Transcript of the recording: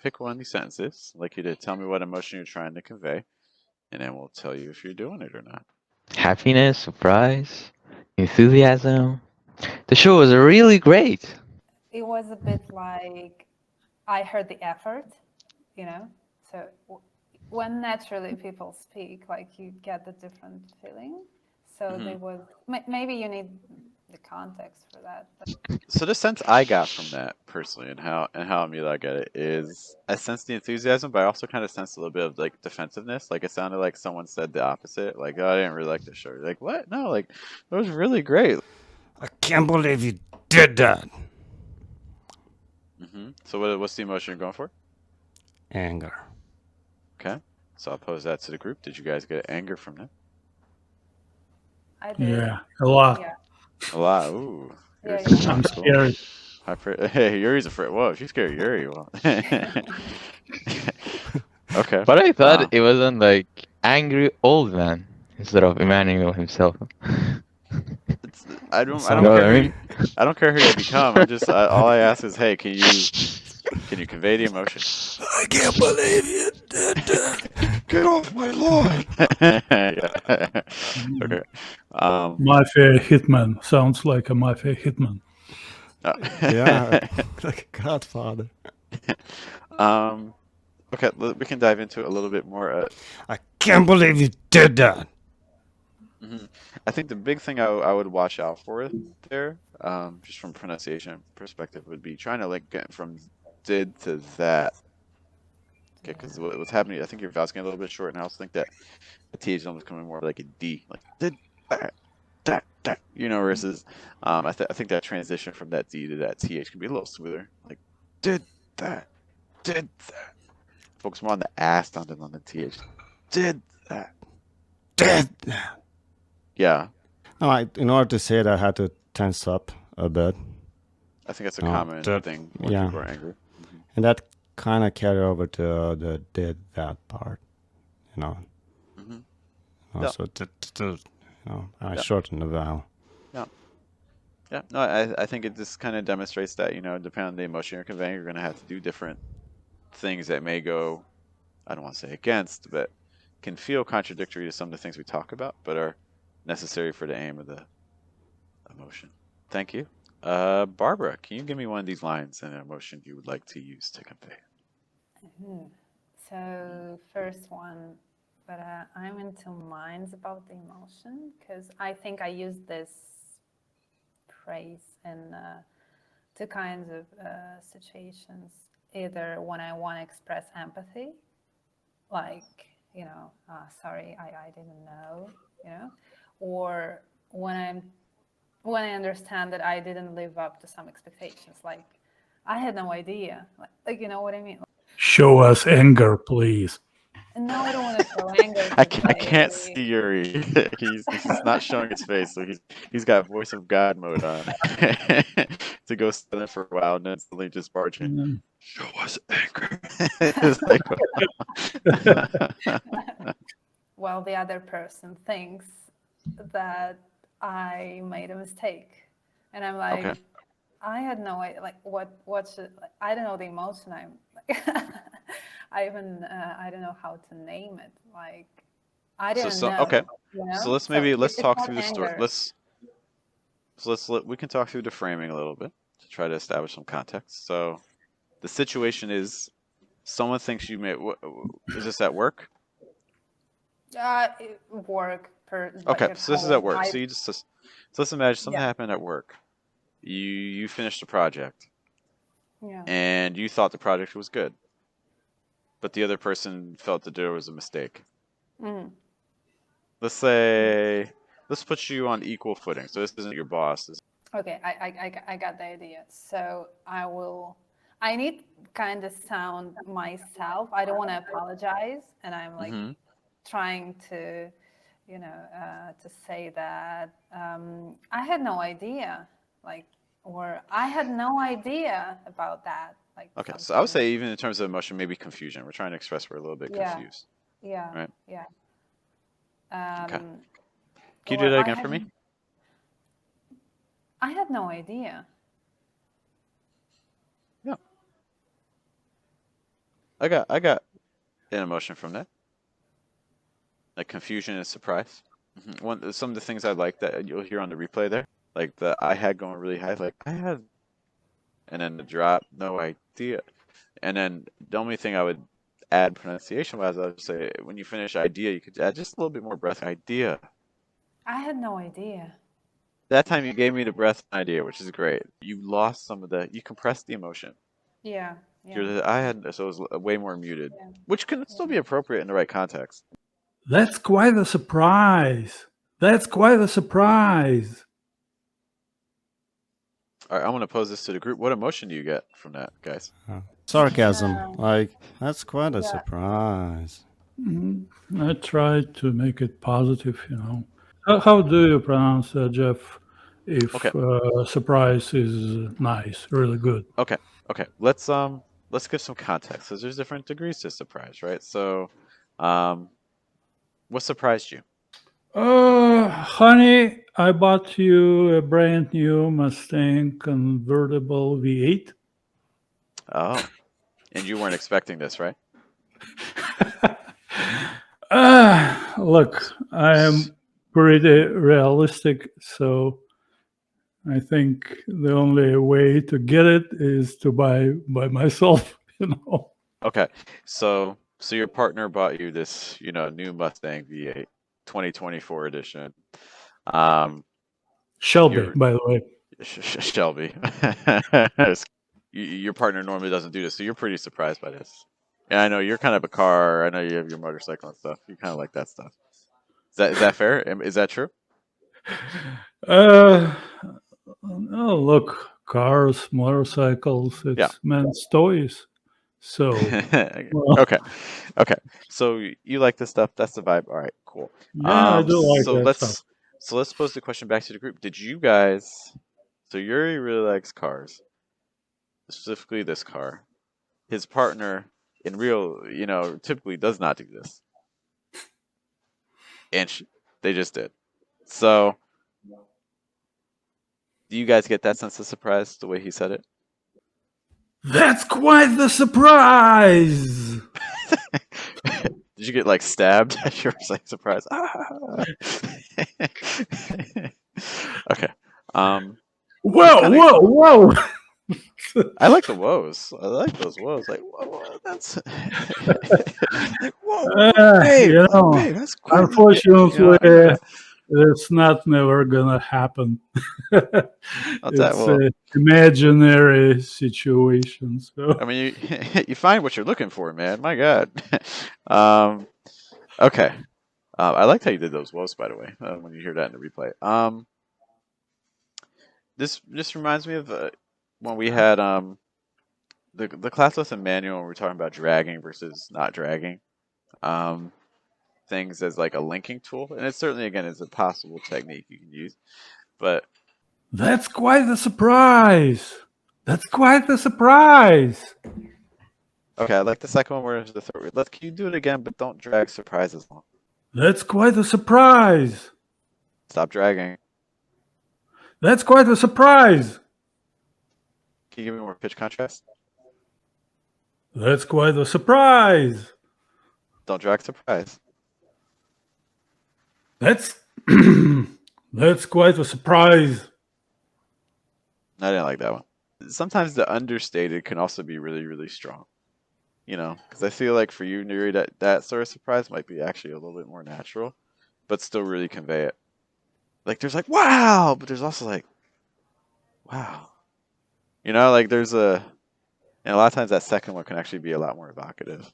pick one of these sentences. I'd like you to tell me what emotion you're trying to convey, and then we'll tell you if you're doing it or not. Happiness, surprise, enthusiasm. The show was really great. It was a bit like I heard the effort, you know. So when naturally people speak, like you get the different feeling. So there was maybe you need the context for that. But So the sense I got from that personally, and how immediately I get it, is I sense the enthusiasm, but I also kind of sense a little bit of like defensiveness. Like it sounded like someone said the opposite. Like, oh, I didn't really like this show. You're like, what? No, like it was really great. I can't believe you did that. So what's the emotion you're going for? Anger. Okay. So I'll pose that to the group. Did you guys get anger from that? I did. Yeah, a lot. Yeah. A lot. Ooh. Yeah, Yours- yeah. I'm scared. Hey, Yuri's afraid. Whoa, if you scare Yuri, well. Okay. But I thought Wow. it wasn't like angry old man instead of Emmanuel himself. I don't So- You know what care. I mean? I don't care who you become. I'm just all I ask is, hey, can you convey the emotion? I can't believe you did that. Get off my lawn. Yeah. Okay. Mafia hitman sounds like a mafia hitman. Yeah, like a godfather. Okay, we can dive into it a little bit more. I can't believe you did that. I think the big thing I would watch out for there, just from pronunciation perspective, would be trying to like get from did to that. Okay, because what's happening, I think your vowel's getting a little bit short, and I also think that the T is almost coming more like a D, like did that, versus I think that transition from that D to that TH can be a little smoother, like did that. Focus more on the ass than on the TH. Did that. Did that. Yeah, No, in order to say that, I had to tense up a bit. I think that's a Oh, common that- thing when yeah. people are angry. And that kind of carried over to the did that part, Mhm. Also, I Yeah. shortened the vowel. Yeah, no, I think it just kind of demonstrates that, depending on the emotion you're conveying, you're going to have to do different things that may go, I don't want to say against, but can feel contradictory to some of the things we talk about, but are necessary for the aim of the emotion. Thank you. Barbara, can you give me one of these lines and an emotion you would like to use to convey? So first one, but I'm into minds about the emotion because I think I use this phrase in two kinds of situations. Either when I want to express empathy, like, sorry, I didn't know, or when I understand that I didn't live up to some expectations, like I had no idea, like you know what I mean? Show us anger, please. No, I don't want to show anger. I can't see Yuri. He's not showing his face, so he's got voice of God mode on to go silent for a while and then suddenly just barge in. Show us anger. It's like, Well, the other person thinks that I made a mistake, and I'm like, Okay. I had no idea. Like, what should I don't know the emotion. I'm like, I don't know how to name it. Like, I didn't know. Okay. You know? So let's it's talk not through the story. anger. We can talk through the framing a little bit to try to establish some context. So the situation is someone thinks you made. Is this at work? Work per. Okay, like so this is at work. I- So let's imagine something Yeah. happened at work. You finished the project Yeah. and you thought the project was good, but the other person felt that there was a mistake. Mhm. Let's put you on equal footing. So this isn't your boss. Okay, I got the idea. So I need kind of sound myself. I don't want to apologize, and I'm like trying to, to say that I had no idea, like, or I had no idea about that. Like, Okay, so I would say even in terms of emotion, maybe confusion. We're trying to express we're a little bit Yeah. confused. yeah, Right. yeah. Okay. Can you do that again for me? I had no idea. Yeah. I got an emotion from that, like confusion and surprise. Some of the things I like that you'll hear on the replay there, like the I had going really high, like I had, and then the drop, no idea. And then the only thing I would add pronunciation wise, I would say when you finish idea, you could add just a little bit more breath. Idea. I had no idea. That time you gave me the breath idea, which is great. You lost some of you compressed the emotion. Yeah, I had, so it was way more muted, Yeah. which can still be appropriate in the right context. That's quite a surprise. That's quite a surprise. All right, I'm gonna pose this to the group. What emotion do you get from that, guys? Sarcasm. Like, that's quite a Yeah. surprise. I tried to make it positive, you know. How do you pronounce that, Jeff? If Okay. Surprise is nice, really good. Okay. Let's give some context because there's different degrees to surprise, right? So, what surprised you? Honey, I bought you a brand new Mustang convertible V8. Oh, and you weren't expecting this, right? Look, I am pretty realistic, so I think the only way to get it is to buy by myself, you know. Okay. So your partner bought you this, new Mustang V8, 2024 edition. Shelby, You're by the way. Shelby. Your partner normally doesn't do this, so you're pretty surprised by this. And I know you're kind of a car. I know you have your motorcycle and stuff. You kind of like that stuff. Is that fair? Is that true? Oh, look, cars, motorcycles, it's Yeah. men's toys. So, well, Okay. So you like this stuff? That's the vibe. All right, cool. yeah, I do like So that stuff. let's pose the question back to the group. Did you guys? So Yuri really likes cars, specifically this car. His partner, in real, typically does not do this, and they just did. So, do you guys get that sense of surprise the way he said it? That's quite the surprise. Did you get like stabbed as you were saying surprise? Okay. Whoa. I like the woes. I like those woes. Like, whoa, that's like, whoa, babe, you know, babe, that's cool. unfortunately, I know that. it's not never gonna happen. Well, Imaginary situation. So. I mean, you find what you're looking for, man. My God. Okay. I liked how you did those woes, by the way. When you hear that in the replay. This reminds me of when we had the class lesson manual. When we're talking about dragging versus not dragging. Things as like a linking tool, and it certainly again is a possible technique you can use, but that's quite the surprise. That's quite the surprise. Okay, I like the second one. Where's the third? Can you do it again, but don't drag surprises long. That's quite a surprise. Stop dragging. That's quite a surprise. Can you give me more pitch contrast? That's quite a surprise. Don't drag surprise. That's quite a surprise. I didn't like that one. Sometimes the understated can also be really, really strong. Because I feel like for you, Nuri, that sort of surprise might be actually a little bit more natural, but still really convey it. Like there's like, wow, but there's also like, wow. Like there's and a lot of times that second one can actually be a lot more evocative.